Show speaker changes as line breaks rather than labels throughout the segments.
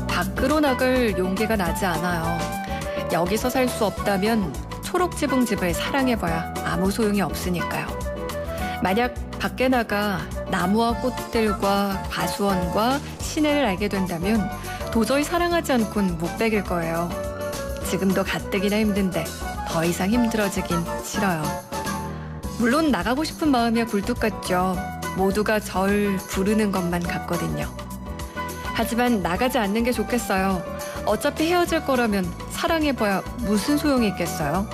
밖으로 나갈 용기가 나지 않아요. 여기서 살 수 없다면 초록지붕집을 사랑해봐야 아무 소용이 없으니까요. 만약 밖에 나가 나무와 꽃들과 과수원과 시내를 알게 된다면 도저히 사랑하지 않곤 못 베길 거예요. 지금도 가뜩이나 힘든데 더 이상 힘들어지긴 싫어요. 물론 나가고 싶은 마음이야 굴뚝 같죠. 모두가 절 부르는 것만 같거든요. 하지만 나가지 않는 게 좋겠어요. 어차피 헤어질 거라면 사랑해봐야 무슨 소용이 있겠어요.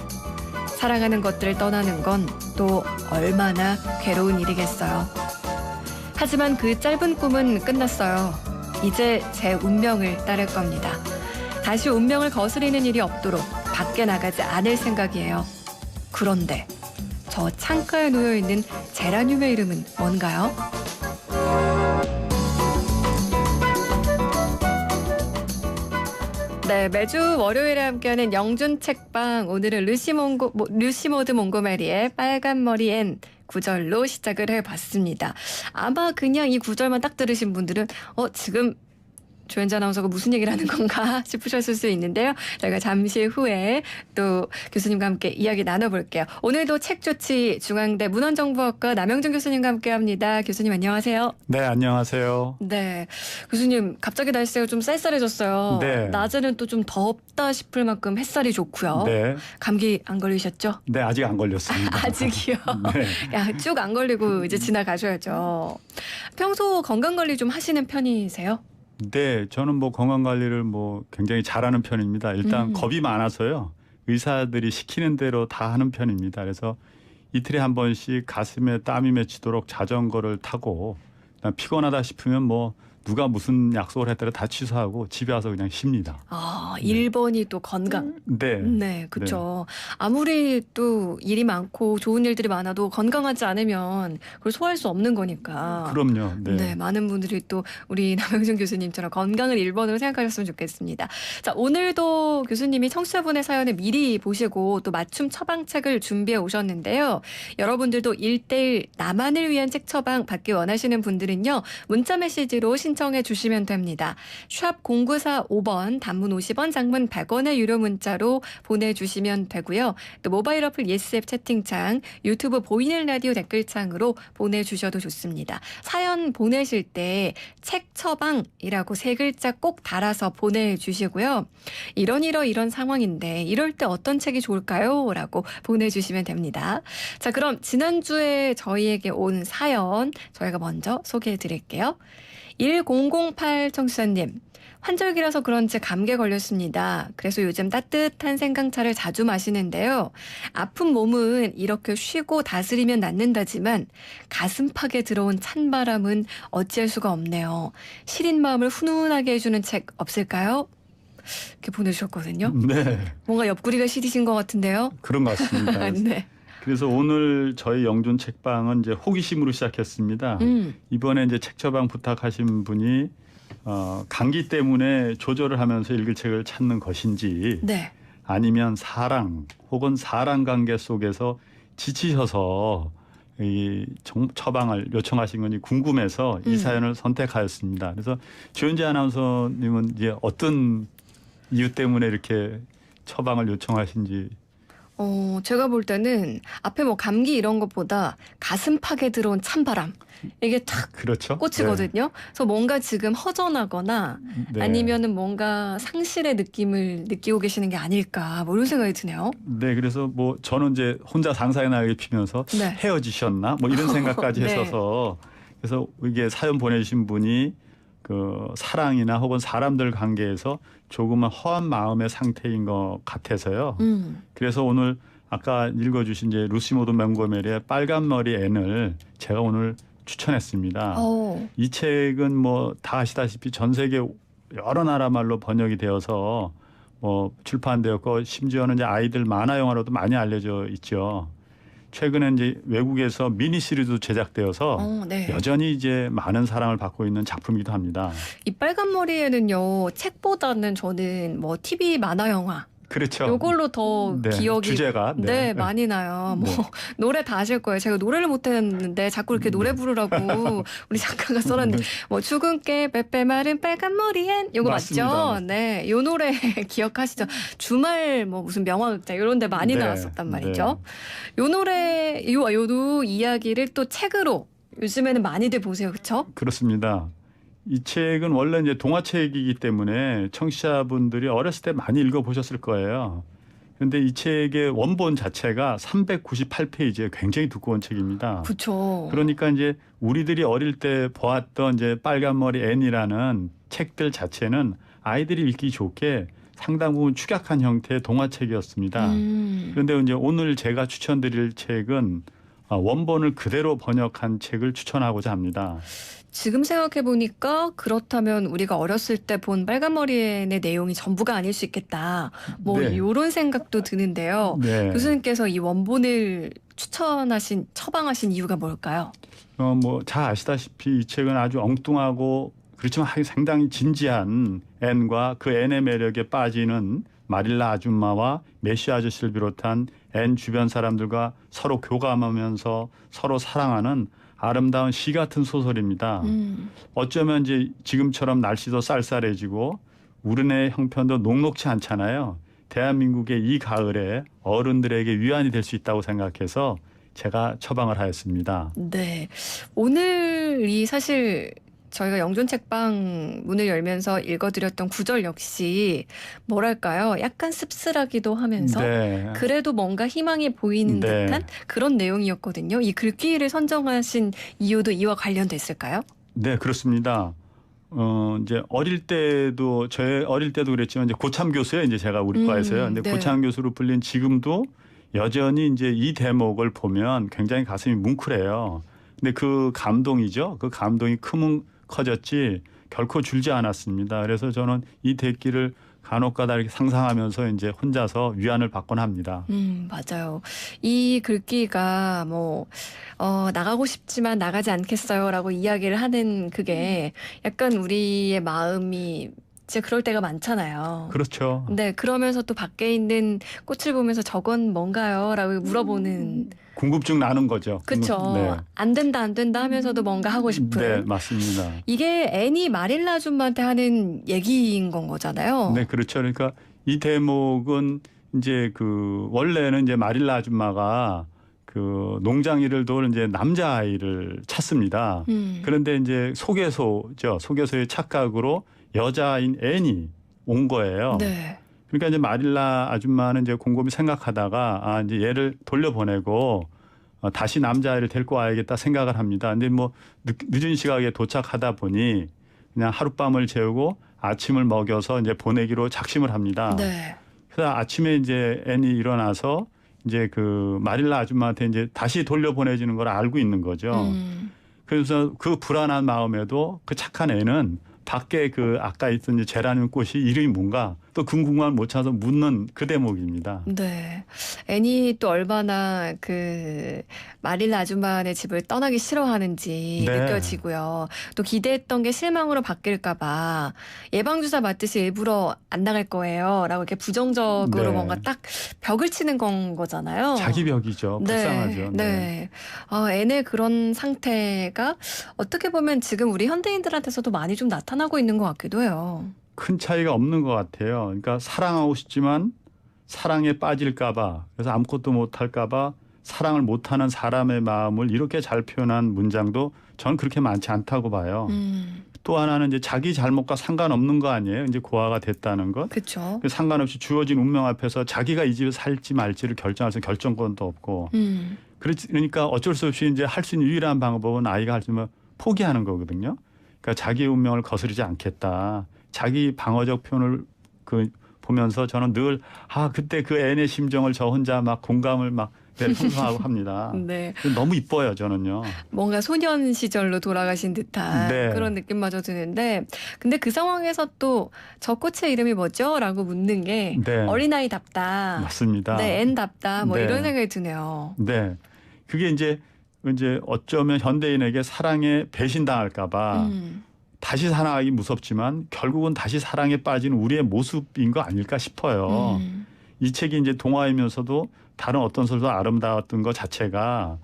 사랑하는 것들을 떠나는 건 또 얼마나 괴로운 일이겠어요. 하지만 그 짧은 꿈은 끝났어요. 이제 제 운명을 따를 겁니다. 다시 운명을 거스리는 일이 없도록 밖에 나가지 않을 생각이에요. 그런데 저 창가에 놓여있는 제라늄의 이름은 뭔가요? 네, 매주 월요일에 함께하는 영준 책방. 오늘은 루시모드 몽고메리의 빨간 머리 앤 구절로 시작을 해봤습니다. 아마 그냥 이 구절만 딱 들으신 분들은 지금 조현자 아나운서가 무슨 얘기를 하는 건가 싶으셨을 수 있는데요. 저희가 잠시 후에 또 교수님과 함께 이야기 나눠볼게요. 오늘도 책조치 중앙대 문헌정보학과 남영준 교수님과 함께합니다. 교수님 안녕하세요.
네, 안녕하세요.
네, 교수님 갑자기 날씨가 좀 쌀쌀해졌어요.
네.
낮에는 또 좀 덥다 싶을 만큼 햇살이 좋고요.
네.
감기 안 걸리셨죠?
네, 아직 안 걸렸습니다.
아직이요?
네.
쭉 안 걸리고 이제 지나가셔야죠. 평소 건강관리 좀 하시는 편이세요?
네, 저는 뭐 건강 관리를 굉장히 잘하는 편입니다. 일단 겁이 많아서요. 의사들이 시키는 대로 다 하는 편입니다. 그래서 이틀에 한 번씩 가슴에 땀이 맺히도록 자전거를 타고 피곤하다 싶으면 누가 무슨 약속을 했더라 다 취소하고 집에 와서 그냥 쉽니다.
아, 1번이 또 건강.
네.
네, 그렇죠. 아무리 또 일이 많고 좋은 일들이 많아도 건강하지 않으면 그걸 소화할 수 없는 거니까.
그럼요. 네.
네, 많은 분들이 또 우리 남영준 교수님처럼 건강을 1번으로 생각하셨으면 좋겠습니다. 자, 오늘도 교수님이 청취자분의 사연을 미리 보시고 또 맞춤 처방책을 준비해 오셨는데요. 여러분들도 1:1 나만을 위한 책 처방 받기 원하시는 분들은요. 문자 메시지로 신청해 주시면 됩니다. 샵 0945번 단문 50원 장문 100원의 유료 문자로 보내주시면 되고요. 또 모바일 어플 예스앱 채팅창 유튜브 보이는 라디오 댓글창으로 보내주셔도 좋습니다. 사연 보내실 때 책 처방이라고 3글자 꼭 달아서 보내주시고요. 이런 상황인데 이럴 때 어떤 책이 좋을까요? 라고 보내주시면 됩니다. 자, 그럼 지난주에 저희에게 온 사연 저희가 먼저 소개해 드릴게요. 1008 청취자님. 환절기라서 그런지 감기에 걸렸습니다. 그래서 요즘 따뜻한 생강차를 자주 마시는데요. 아픈 몸은 이렇게 쉬고 다스리면 낫는다지만 가슴팍에 들어온 찬바람은 어찌할 수가 없네요. 시린 마음을 훈훈하게 해주는 책 없을까요? 이렇게 보내주셨거든요.
네.
뭔가 옆구리가 시리신 것 같은데요.
그런 것 같습니다.
네.
그래서 오늘 저희 영준 책방은 이제 호기심으로 시작했습니다. 이번에 이제 책 처방 부탁하신 분이 감기 때문에 조절을 하면서 읽을 책을 찾는 것인지
네.
아니면 사랑 혹은 사랑 관계 속에서 지치셔서 이 처방을 요청하신 건지 궁금해서 이 사연을 선택하였습니다. 그래서 조현재 아나운서님은 이제 어떤 이유 때문에 이렇게 처방을 요청하신지.
제가 볼 때는 앞에 감기 이런 것보다 가슴팍에 들어온 찬바람 이게 탁
그렇죠?
꽂히거든요.
네.
그래서 뭔가 지금 허전하거나
네.
아니면은 뭔가 상실의 느낌을 느끼고 계시는 게 아닐까 이런 생각이 드네요.
네, 그래서 저는 이제 혼자 상사의 날개 피면서
네.
헤어지셨나 이런 생각까지
네.
했어서 그래서 이게 사연 보내주신 분이 그 사랑이나 혹은 사람들 관계에서 조금은 허한 마음의 상태인 것 같아서요. 그래서 오늘 아까 읽어주신 이제 루시모드 몽고메리의 빨간 머리 앤을 제가 오늘 추천했습니다. 이 책은 다 아시다시피 전 세계 여러 나라 말로 번역이 되어서 출판되었고 심지어는 이제 아이들 만화 영화로도 많이 알려져 있죠. 최근에 이제 외국에서 미니 시리즈도 제작되어서
네.
여전히 이제 많은 사랑을 받고 있는 작품이기도 합니다.
이 빨간 머리에는요 책보다는 저는 TV 만화 영화
그렇죠.
요걸로 더
네,
기억이
주제가
네, 많이 나요. 뭐
네.
노래 다 아실 거예요. 제가 노래를 못 했는데 자꾸 이렇게 노래 부르라고 우리 작가가 써놨는데 뭐 출근길 빼빼 마른 빨간 머리엔 요거
맞습니다.
맞죠? 네, 요 노래 기억하시죠? 주말 뭐 무슨 명화극장 이런 데 많이
네,
나왔었단 말이죠. 요 노래 요도 이야기를 또 책으로 요즘에는 많이들 보세요. 그렇죠?
그렇습니다. 이 책은 원래 이제 동화책이기 때문에 청취자분들이 어렸을 때 많이 읽어보셨을 거예요. 그런데 이 책의 원본 자체가 398페이지의 굉장히 두꺼운 책입니다.
그렇죠.
그러니까 이제 우리들이 어릴 때 보았던 이제 빨간머리 앤이라는 책들 자체는 아이들이 읽기 좋게 상당 부분 축약한 형태의 동화책이었습니다. 그런데 이제 오늘 제가 추천드릴 책은 원본을 그대로 번역한 책을 추천하고자 합니다.
지금 생각해 보니까 그렇다면 우리가 어렸을 때 본 빨간머리의 내용이 전부가 아닐 수 있겠다. 뭐
네.
이런 생각도 드는데요.
네.
교수님께서 이 원본을 처방하신 이유가 뭘까요?
뭐 잘 아시다시피 이 책은 아주 엉뚱하고 그렇지만 상당히 진지한 앤과 그 앤의 매력에 빠지는 마릴라 아줌마와 메시 아저씨를 비롯한 앤 주변 사람들과 서로 교감하면서 서로 사랑하는 아름다운 시 같은 소설입니다. 어쩌면 이제 지금처럼 날씨도 쌀쌀해지고 우리네 형편도 녹록지 않잖아요. 대한민국의 이 가을에 어른들에게 위안이 될 수 있다고 생각해서 제가 처방을 하였습니다.
네. 오늘이 사실 저희가 영존책방 문을 열면서 읽어드렸던 구절 역시 뭐랄까요? 약간 씁쓸하기도 하면서
네.
그래도 뭔가 희망이 보이는
네.
듯한 그런 내용이었거든요. 이 글귀를 선정하신 이유도 이와 관련돼 있을까요?
네, 그렇습니다. 이제 저희 어릴 때도 그랬지만 이제 고참 교수예요. 이제 제가 우리 과에서요. 근데
네.
고참 교수로 불린 지금도 여전히 이제 이 대목을 보면 굉장히 가슴이 뭉클해요. 근데 그 감동이죠. 그 감동이 크면 커졌지 결코 줄지 않았습니다. 그래서 저는 이 대기를 간혹가다 이렇게 상상하면서 이제 혼자서 위안을 받곤 합니다.
맞아요. 이 글귀가 나가고 싶지만 나가지 않겠어요라고 이야기를 하는 그게 약간 우리의 마음이 진짜 그럴 때가 많잖아요.
그렇죠.
네, 그러면서 또 밖에 있는 꽃을 보면서 저건 뭔가요? 라고 물어보는.
궁금증 나는 거죠.
그쵸.
네.
안 된다 하면서도 뭔가 하고 싶은.
네, 맞습니다.
이게 애니 마릴라 아줌마한테 하는 얘기인 건 거잖아요.
네, 그렇죠. 그러니까 이 대목은 이제 원래는 이제 마릴라 아줌마가 그 농장 일을 도울 이제 남자아이를 찾습니다. 그런데 이제 소개소의 착각으로 여자인 앤이 온 거예요.
네.
그러니까 이제 마릴라 아줌마는 이제 곰곰이 생각하다가 이제 얘를 돌려보내고 다시 남자아이를 데리고 와야겠다 생각을 합니다. 근데 뭐 늦은 시각에 도착하다 보니 그냥 하룻밤을 재우고 아침을 먹여서 이제 보내기로 작심을 합니다.
네.
그래서 아침에 이제 앤이 일어나서 이제 그 마릴라 아줌마한테 이제 다시 돌려보내지는 걸 알고 있는 거죠. 그래서 그 불안한 마음에도 그 착한 앤은 밖에 아까 있던 이제 제라늄 꽃이 이름이 뭔가 또 궁금함을 못 찾아서 묻는 그 대목입니다.
네. 애니 또 얼마나 마릴라 아줌마네 집을 떠나기 싫어하는지
네.
느껴지고요. 또 기대했던 게 실망으로 바뀔까봐 예방주사 맞듯이 일부러 안 나갈 거예요. 라고 이렇게 부정적으로
네.
뭔가 딱 벽을 치는 거잖아요.
자기 벽이죠. 불쌍하죠.
네. 애의 그런 상태가 어떻게 보면 지금 우리 현대인들한테서도 많이 좀 나타나고 있는 것 같기도 해요.
큰 차이가 없는 것 같아요. 그러니까 사랑하고 싶지만 사랑에 빠질까 봐, 그래서 아무것도 못할까 봐 사랑을 못하는 사람의 마음을 이렇게 잘 표현한 문장도 저는 그렇게 많지 않다고 봐요. 또 하나는 이제 자기 잘못과 상관없는 거 아니에요. 이제 고아가 됐다는 것.
그렇죠.
상관없이 주어진 운명 앞에서 자기가 이 집에 살지 말지를 결정할 수 있는 결정권도 없고. 그러니까 어쩔 수 없이 이제 할 수 있는 유일한 방법은 아이가 할 수 있는 포기하는 거거든요. 그러니까 자기의 운명을 거스르지 않겠다. 자기 방어적 표현을 보면서 저는 늘 그때 그 앤의 심정을 저 혼자 막 공감을 막 형성하고 합니다.
네.
너무 이뻐요, 저는요.
뭔가 소년 시절로 돌아가신 듯한
네.
그런 느낌마저 드는데 근데 그 상황에서 또 저 꽃의 이름이 뭐죠? 라고 묻는 게
네.
어린아이답다.
맞습니다.
네, 앤답다.
네.
이런 생각이 드네요.
네. 그게 이제 어쩌면 현대인에게 사랑에 배신당할까 봐 다시 사랑하기 무섭지만 결국은 다시 사랑에 빠진 우리의 모습인 거 아닐까 싶어요. 이 책이 이제 동화이면서도 다른 어떤 소설도 아름다웠던 것 자체가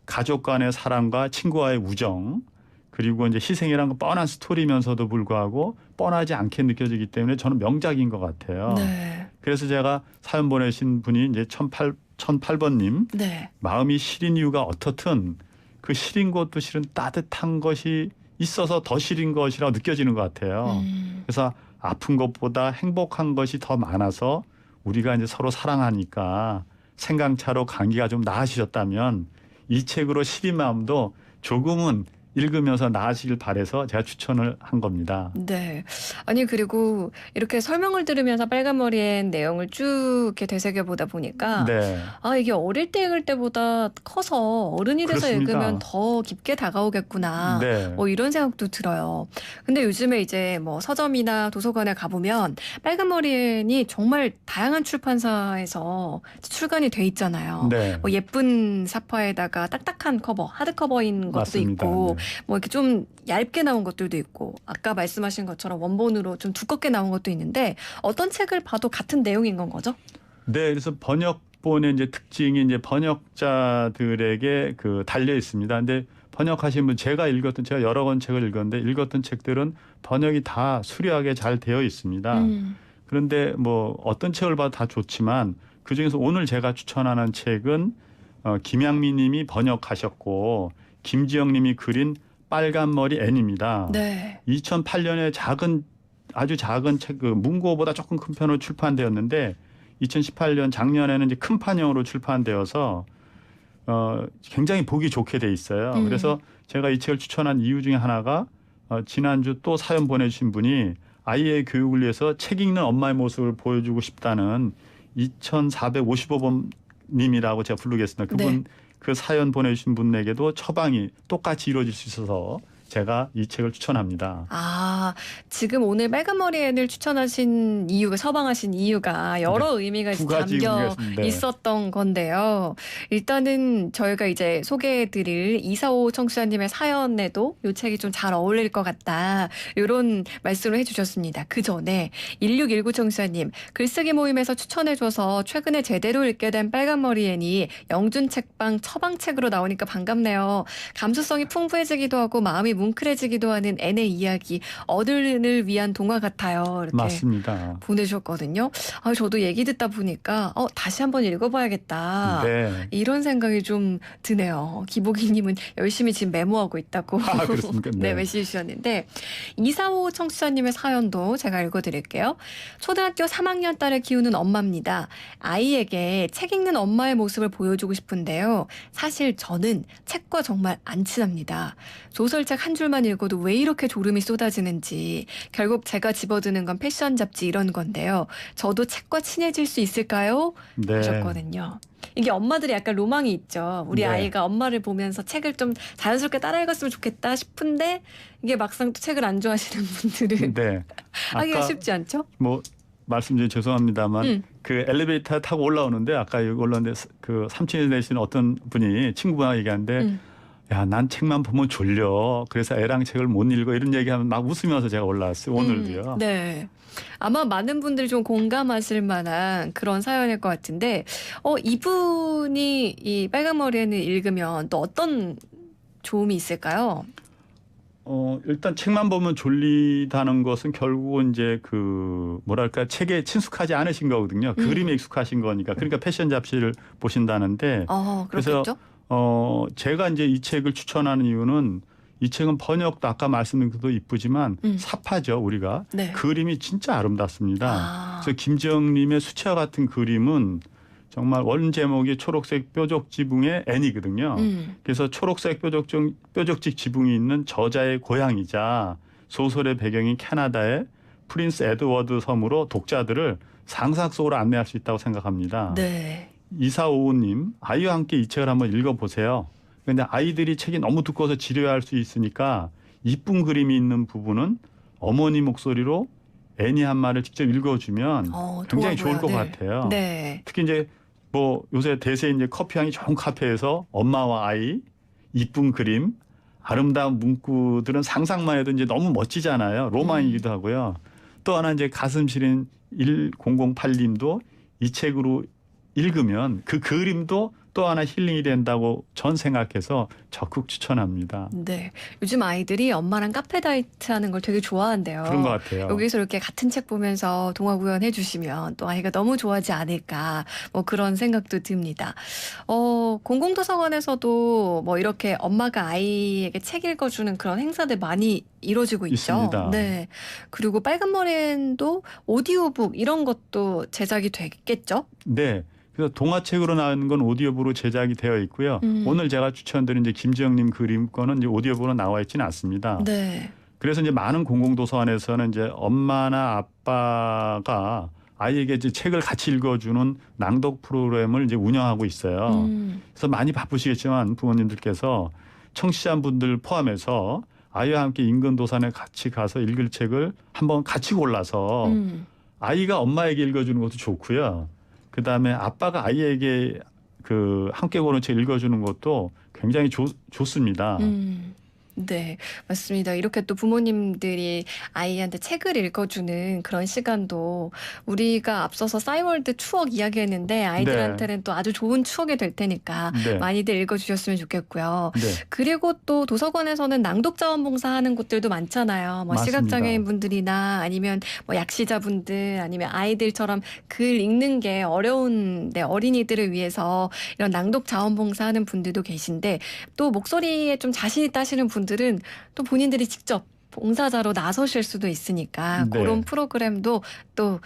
가족 간의 사랑과 친구와의 우정 그리고 이제 희생이라는 건 뻔한 스토리면서도 불구하고 뻔하지 않게 느껴지기 때문에 저는 명작인 것 같아요.
네.
그래서 제가 사연 보내신 분이 이제 1008번님
네.
마음이 시린 이유가 어떻든 그 시린 것도 실은 따뜻한 것이 있어서 더 시린 것이라고 느껴지는 것 같아요. 그래서 아픈 것보다 행복한 것이 더 많아서 우리가 이제 서로 사랑하니까 생강차로 감기가 좀 나아지셨다면 이 책으로 시린 마음도 조금은 읽으면서 나아지길 바라서 제가 추천을 한 겁니다.
네. 아니 그리고 이렇게 설명을 들으면서 빨간머리엔 내용을 쭉 이렇게 되새겨보다 보니까
네.
아 이게 어릴 때 읽을 때보다 커서 어른이 돼서
그렇습니다.
읽으면 더 깊게 다가오겠구나.
네.
뭐 이런 생각도 들어요. 근데 요즘에 이제 뭐 서점이나 도서관에 가보면 빨간머리엔이 정말 다양한 출판사에서 출간이 돼 있잖아요.
네.
뭐 예쁜 사파에다가 딱딱한 커버, 하드커버인 것도
맞습니다.
있고
네.
뭐 이렇게 좀 얇게 나온 것들도 있고 아까 말씀하신 것처럼 원본으로 좀 두껍게 나온 것도 있는데 어떤 책을 봐도 같은 내용인 건 거죠?
네, 그래서 번역본의 이제 특징이 이제 번역자들에게 그 달려 있습니다. 근데 번역하신 분 제가 여러 권 책을 읽었는데 읽었던 책들은 번역이 다 수려하게 잘 되어 있습니다. 그런데 뭐 어떤 책을 봐도 다 좋지만 그 중에서 오늘 제가 추천하는 책은 김양미 님이 번역하셨고 김지영 님이 그린 빨간머리 앤입니다.
네.
2008년에 아주 작은 책, 그 문고보다 조금 큰 편으로 출판되었는데 2018년 작년에는 이제 큰 판형으로 출판되어서 굉장히 보기 좋게 돼 있어요. 그래서 제가 이 책을 추천한 이유 중에 하나가 지난주 또 사연 보내주신 분이 아이의 교육을 위해서 책 읽는 엄마의 모습을 보여주고 싶다는 2455번 님이라고 제가 부르겠습니다. 그분
네.
그 사연 보내주신 분에게도 처방이 똑같이 이루어질 수 있어서 제가 이 책을 추천합니다.
아, 지금 오늘 빨간머리엔을 추천하신 이유가 서방하신 이유가 여러 의미가
두 가지
담겨
의미가 있습니다. 네.
있었던 건데요. 일단은 저희가 이제 소개해드릴 245 청취자님의 사연에도 이 책이 좀 잘 어울릴 것 같다. 이런 말씀을 해주셨습니다. 그 전에 1619 청취자님 글쓰기 모임에서 추천해줘서 최근에 제대로 읽게 된 빨간머리엔이 영준 책방 처방책으로 나오니까 반갑네요. 감수성이 풍부해지기도 하고 마음이 뭉클해지기도 하는 N의 이야기, 어른을 위한 동화 같아요. 이렇게
맞습니다.
보내주셨거든요. 아, 저도 얘기 듣다 보니까 다시 한번 읽어봐야겠다.
네.
이런 생각이 좀 드네요. 기복이님은 열심히 지금 메모하고 있다고
아, 그렇습니까?
네,
네.
메시지 주셨는데 245 청취자님의 사연도 제가 읽어드릴게요. 초등학교 3학년 딸을 키우는 엄마입니다. 아이에게 책 읽는 엄마의 모습을 보여주고 싶은데요. 사실 저는 책과 정말 안 친합니다. 소설책 한 줄만 읽어도 왜 이렇게 졸음이 쏟아지는지 결국 제가 집어드는 건 패션 잡지 이런 건데요. 저도 책과 친해질 수 있을까요?
네.
하셨거든요. 이게 엄마들이 약간 로망이 있죠. 우리
네.
아이가 엄마를 보면서 책을 좀 자연스럽게 따라 읽었으면 좋겠다 싶은데 이게 막상 또 책을 안 좋아하시는 분들은
네.
하기가
아까
쉽지 않죠?
뭐 말씀 좀 죄송합니다만 그 엘리베이터 타고 올라오는데 아까 여기 올라오는데 그 삼촌이 되시는 어떤 분이 친구가 얘기하는데 야, 난 책만 보면 졸려. 그래서 애랑 책을 못 읽어. 이런 얘기하면 막 웃으면서 제가 올라왔어요. 오늘도요.
네. 아마 많은 분들이 좀 공감하실 만한 그런 사연일 것 같은데 이분이 이 빨간머리에는 읽으면 또 어떤 좋음이 있을까요?
일단 책만 보면 졸리다는 것은 결국은 이제 그 뭐랄까 책에 친숙하지 않으신 거거든요. 그림에 익숙하신 거니까. 그러니까 패션 잡지를 보신다는데.
그렇겠죠.
그래서 제가 이제 이 책을 추천하는 이유는 이 책은 번역도 아까 말씀드린 것도 이쁘지만 삽하죠, 우리가.
네.
그림이 진짜 아름답습니다. 그래서 김지영님의 수채화 같은 그림은 정말 원 제목이 초록색 뾰족 지붕의 N이거든요. 그래서 초록색 뾰족직 지붕이 있는 저자의 고향이자 소설의 배경인 캐나다의 프린스 에드워드 섬으로 독자들을 상상 속으로 안내할 수 있다고 생각합니다.
네.
2455님, 아이와 함께 이 책을 한번 읽어보세요. 그런데 아이들이 책이 너무 두꺼워서 지루해할 수 있으니까 이쁜 그림이 있는 부분은 어머니 목소리로 애니 한 말을 직접 읽어주면 굉장히 좋을 것 같아요.
네.
특히 이제 뭐 요새 대세 이제 커피향이 좋은 카페에서 엄마와 아이, 이쁜 그림, 아름다운 문구들은 상상만 해도 이제 너무 멋지잖아요. 로망이기도 하고요. 또 하나 이제 가슴 시린 1008님도 이 책으로 읽으면 그 그림도 또 하나 힐링이 된다고 전 생각해서 적극 추천합니다.
네. 요즘 아이들이 엄마랑 카페 다이트 하는 걸 되게 좋아한대요.
그런 것 같아요.
여기서 이렇게 같은 책 보면서 동화 구연해 주시면 또 아이가 너무 좋아하지 않을까 뭐 그런 생각도 듭니다. 공공도서관에서도 뭐 이렇게 엄마가 아이에게 책 읽어주는 그런 행사들 많이 이루어지고 있죠.
있습니다.
네. 그리고 빨간머리엔도 오디오북 이런 것도 제작이 되겠죠?
네. 그래서 동화책으로 나온 건 오디오북으로 제작이 되어 있고요. 오늘 제가 추천드린 이제 김지영님 그림 거는 이제 오디오북으로 나와 있지는 않습니다.
네.
그래서 이제 많은 공공도서관에서는 이제 엄마나 아빠가 아이에게 이제 책을 같이 읽어주는 낭독 프로그램을 이제 운영하고 있어요. 그래서 많이 바쁘시겠지만 부모님들께서 청취자분들 포함해서 아이와 함께 인근 도서관에 같이 가서 읽을 책을 한번 같이 골라서 아이가 엄마에게 읽어주는 것도 좋고요. 그다음에 아빠가 아이에게 그 함께 고른 책 읽어주는 것도 굉장히 좋습니다.
네, 맞습니다. 이렇게 또 부모님들이 아이한테 책을 읽어주는 그런 시간도 우리가 앞서서 싸이월드 추억 이야기했는데 아이들한테는 또 아주 좋은 추억이 될 테니까
네.
많이들 읽어주셨으면 좋겠고요.
네.
그리고 또 도서관에서는 낭독자원봉사 하는 곳들도 많잖아요. 뭐
맞습니다.
시각장애인 분들이나 아니면 뭐 약시자분들 아니면 아이들처럼 글 읽는 게 어려운 어린이들을 위해서 이런 낭독 자원봉사 하는 분들도 계신데 또 목소리에 좀 자신 있다 하시는 분들은 또 본인들이 직접 봉사자로 나서실 수도 있으니까
네.
그런 프로그램도 또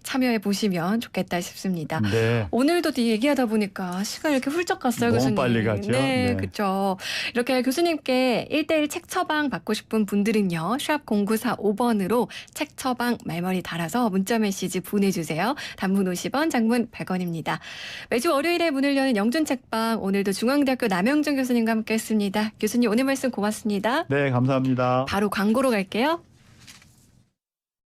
참여해 보시면 좋겠다 싶습니다.
네.
오늘도 얘기하다 보니까 시간이 이렇게 훌쩍 갔어요,
너무
교수님.
빨리 갔죠?
네,
네.
그렇죠. 이렇게 교수님께 1:1 책 처방 받고 싶은 분들은요. 샵 0945번으로 책 처방 말머리 달아서 문자 메시지 보내주세요. 단문 50원, 장문 100원입니다. 매주 월요일에 문을 여는 영준 책방, 오늘도 중앙대학교 남영준 교수님과 함께했습니다. 교수님 오늘 말씀 고맙습니다.
네, 감사합니다.
바로 광고로 갈게요.